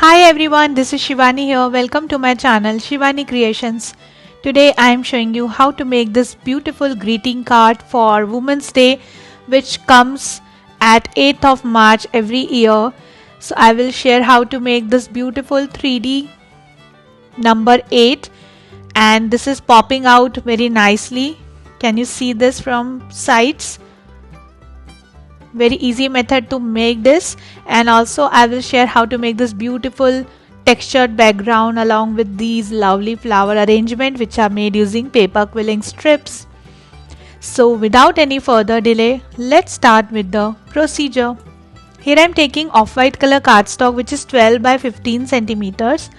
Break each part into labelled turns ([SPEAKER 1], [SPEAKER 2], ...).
[SPEAKER 1] Hi everyone, this is Shivani here. Welcome to my channel Shivani Creations. Today I am showing you how to make this beautiful greeting card for Women's Day, which comes at 8th of March every year. So I will share how to make this beautiful 3D number 8, and this is popping out very nicely. Can you see this from sides? Very easy method to make this, and also I will share how to make this beautiful textured background along with these lovely flower arrangement which are made using paper quilling strips. So without any further delay, let's start with the procedure. Here I am taking off-white color cardstock which is 12 by 15 centimeters,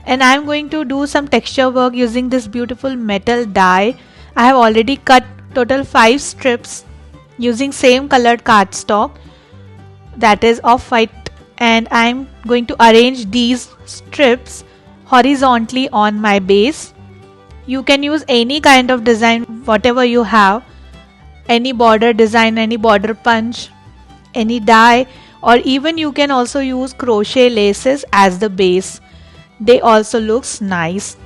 [SPEAKER 1] and I am going to do some texture work using this beautiful metal die. I have already cut total 5 strips using same colored cardstock, that is off-white, and I am going to arrange these strips horizontally on my base. You can use any kind of design, whatever you have, any border design, any border punch, any die, or even you can also use crochet laces as the base. They also looks nice.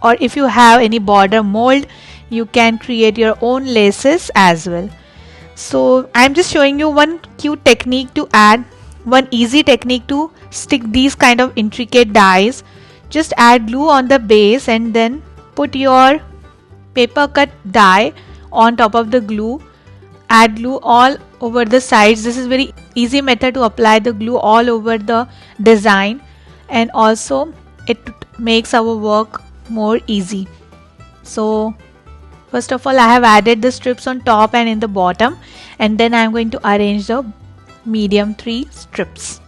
[SPEAKER 1] Or if you have any border mold, you can create your own laces as well. So I'm just showing you one cute technique to add, one easy technique to stick these kind of intricate dies. Just add glue on the base and then put your paper cut die on top of the glue. Add glue all over the sides. This is very easy method to apply the glue all over the design, and also it makes our work more easy. So first of all, I have added the strips on top and in the bottom, and then I am going to arrange the medium 3 strips.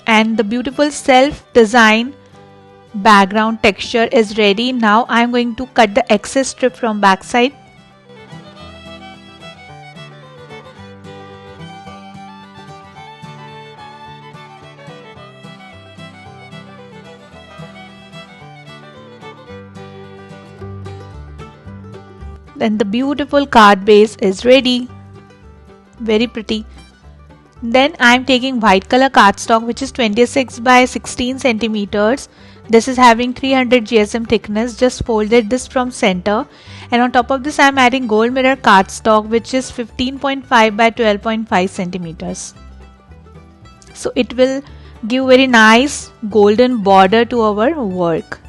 [SPEAKER 1] And the beautiful self-design background texture is ready. Now I am going to cut the excess strip from back side. Then the beautiful card base is ready. Very pretty. Then I am taking white color cardstock which is 26 by 16 centimeters. This is having 300 GSM thickness. Just folded this from center, and on top of this I am adding gold mirror cardstock which is 15.5 by 12.5 centimeters. So it will give very nice golden border to our work.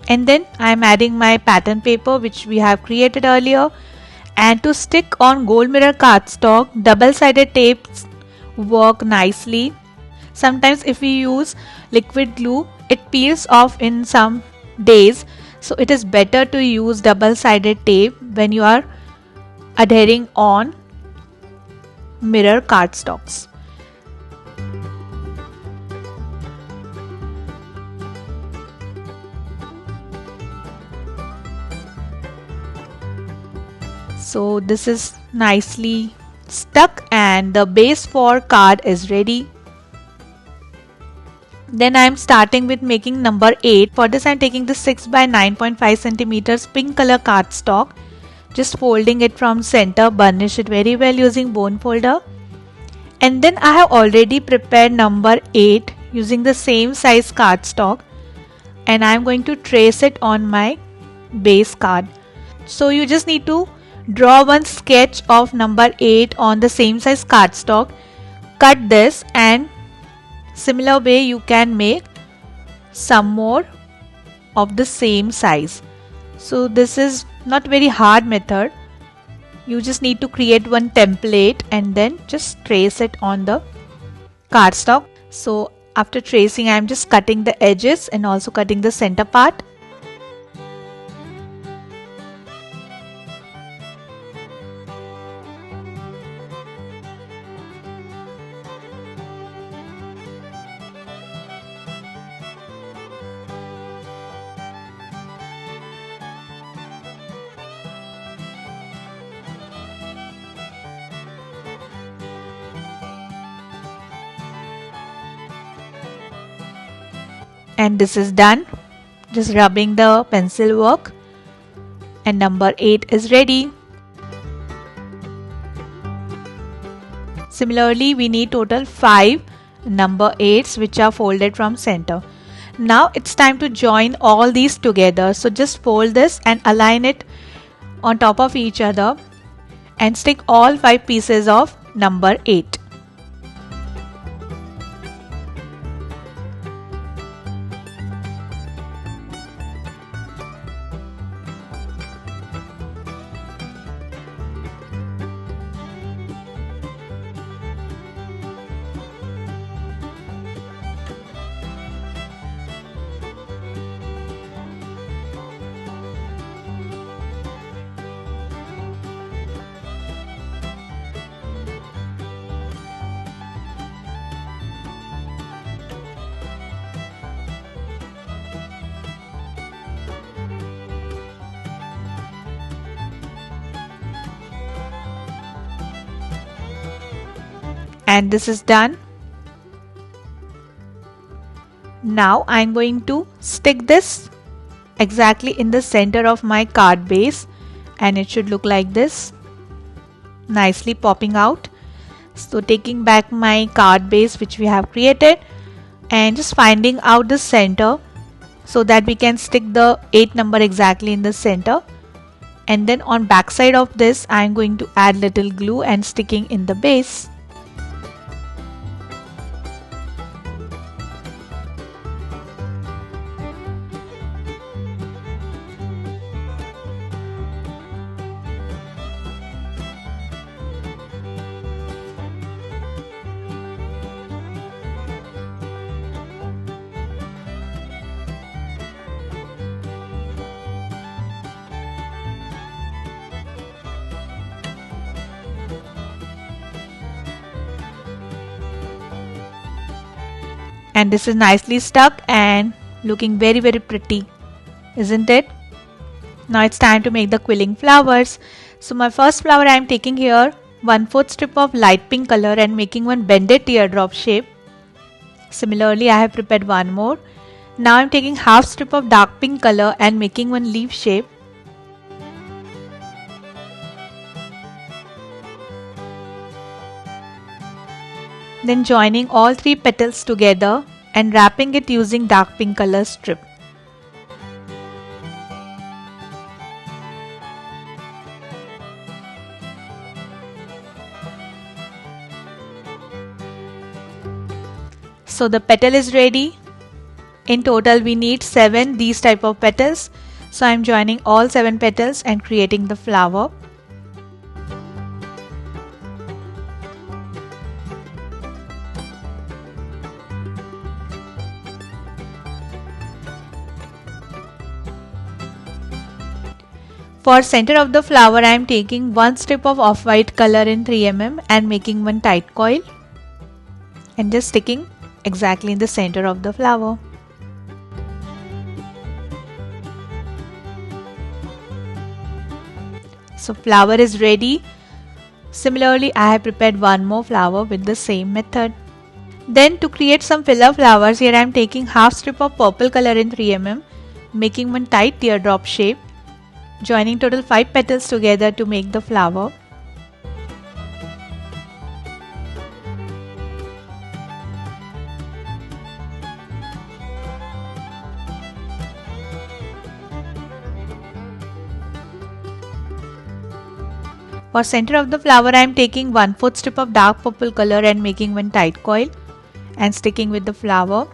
[SPEAKER 1] And then I am adding my pattern paper which we have created earlier, and to stick on gold mirror cardstock, double-sided tapes work nicely. Sometimes if we use liquid glue, it peels off in some days, so it is better to use double-sided tape when you are adhering on mirror cardstocks. So this is nicely stuck and the base for card is ready. Then I am starting with making number 8. For this I am taking the 6 by 9.5 centimeters pink color cardstock. Just folding it from center, burnish it very well using bone folder. And then I have already prepared number 8 using the same size cardstock, and I'm going to trace it on my base card. So you just need to draw one sketch of number 8 on the same size cardstock, cut this, and similar way you can make some more of the same size. So this is not very hard method. You just need to create one template and then just trace it on the cardstock. So after tracing, I'm just cutting the edges and also cutting the center part. And this is done. Just rubbing the pencil work, and number 8 is ready. Similarly, we need total 5 number 8s which are folded from center. Now it's time to join all these together. So just fold this and align it on top of each other and stick all 5 pieces of number 8. And this is done. Now I'm going to stick this exactly in the center of my card base, and it should look like this, nicely popping out. So taking back my card base which we have created and just finding out the center so that we can stick the 8 number exactly in the center. And then on back side of this, I'm going to add little glue and sticking in the base. And this is nicely stuck and looking very pretty, isn't it? Now it's time to make the quilling flowers. So my first flower I am taking here 1/4 strip of light pink color and making one bended teardrop shape. Similarly, I have prepared one more. Now I'm taking half strip of dark pink color and making one leaf shape. Then joining all 3 petals together and wrapping it using dark pink color strip. So the petal is ready. In total we need 7 these type of petals. So I am joining all 7 petals and creating the flower. For center of the flower, I am taking one strip of off-white color in 3 mm and making one tight coil and just sticking exactly in the center of the flower. So flower is ready. Similarly, I have prepared one more flower with the same method. Then to create some filler flowers, here I am taking half strip of purple color in 3 mm, making one tight teardrop shape, joining total 5 petals together to make the flower. For center of the flower, I am taking 1/4 strip of dark purple color and making one tight coil and sticking with the flower.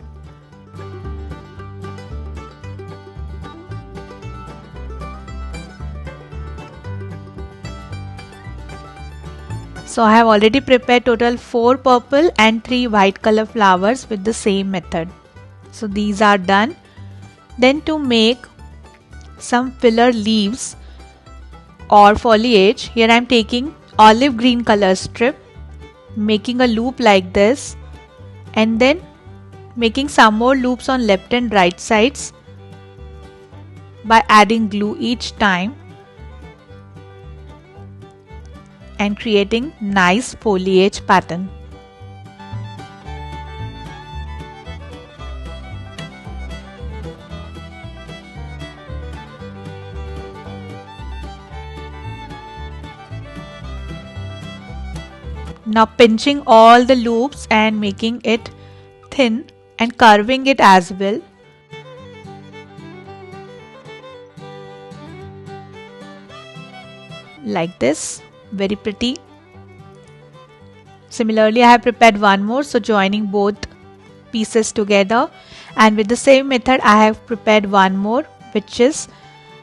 [SPEAKER 1] So I have already prepared total 4 purple and 3 white color flowers with the same method. So these are done. Then to make some filler leaves or foliage, here I am taking olive green color strip, making a loop like this, and then making some more loops on left and right sides by adding glue each time and creating nice foliage pattern. Now pinching all the loops and making it thin and curving it as well. Like this, very pretty. Similarly, I have prepared one more, so joining both pieces together, and with the same method I have prepared one more which is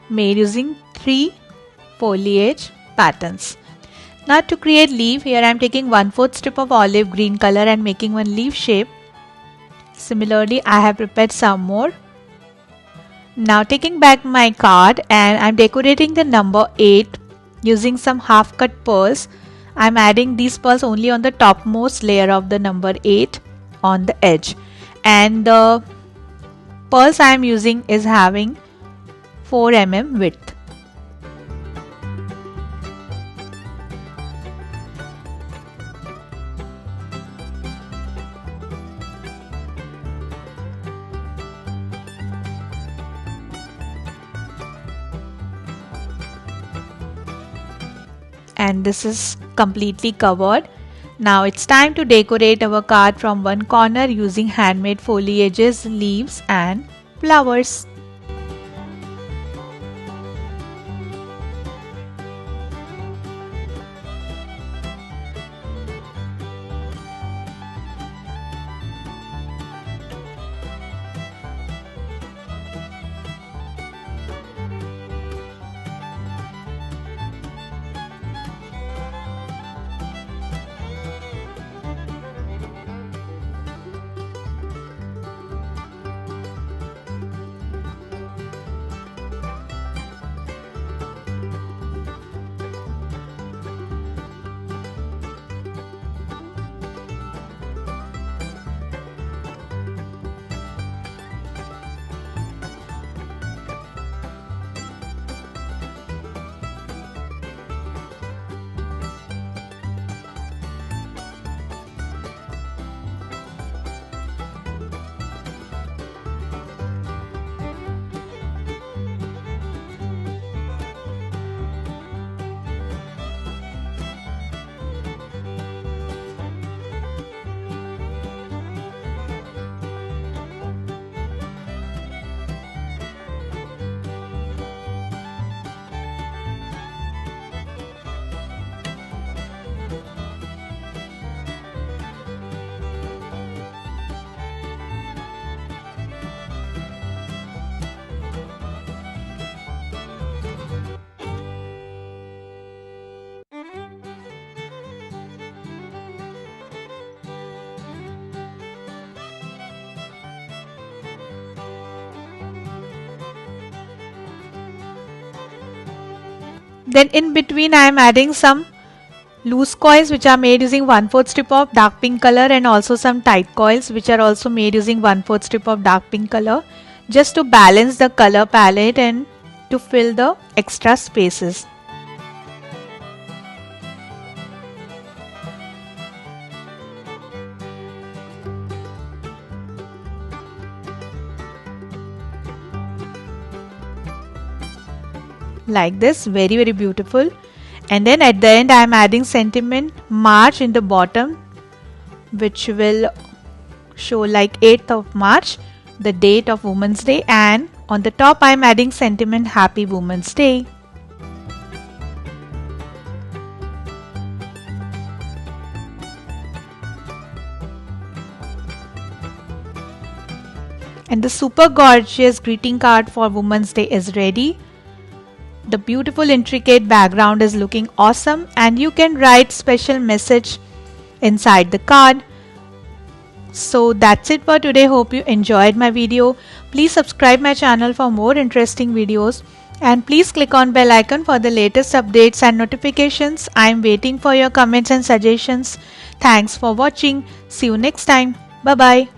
[SPEAKER 1] made using 3 foliage patterns. Now to create leaf, here I am taking 1/4 strip of olive green color and making one leaf shape. Similarly, I have prepared some more. Now taking back my card and I am decorating the number 8 using some half cut pearls. I am adding these pearls only on the topmost layer of the number 8 on the edge, and the pearls I am using is having 4 mm width. And this is completely covered. Now it's time to decorate our card from one corner using handmade foliages, leaves and flowers. Then in between I am adding some loose coils which are made using 1/4 strip of dark pink color, and also some tight coils which are also made using 1/4 strip of dark pink color, just to balance the color palette and to fill the extra spaces. Like this, very beautiful. And then at the end I am adding sentiment March in the bottom, which will show like 8th of March, the date of Women's Day, and on the top I am adding sentiment Happy Women's Day. And the super gorgeous greeting card for Women's Day is ready. The beautiful intricate background is looking awesome, and you can write special message inside the card. So that's it for today. Hope you enjoyed my video. Please subscribe my channel for more interesting videos, and please click on bell icon for the latest updates and notifications. I am waiting for your comments and suggestions. Thanks for watching. See you next time. Bye bye.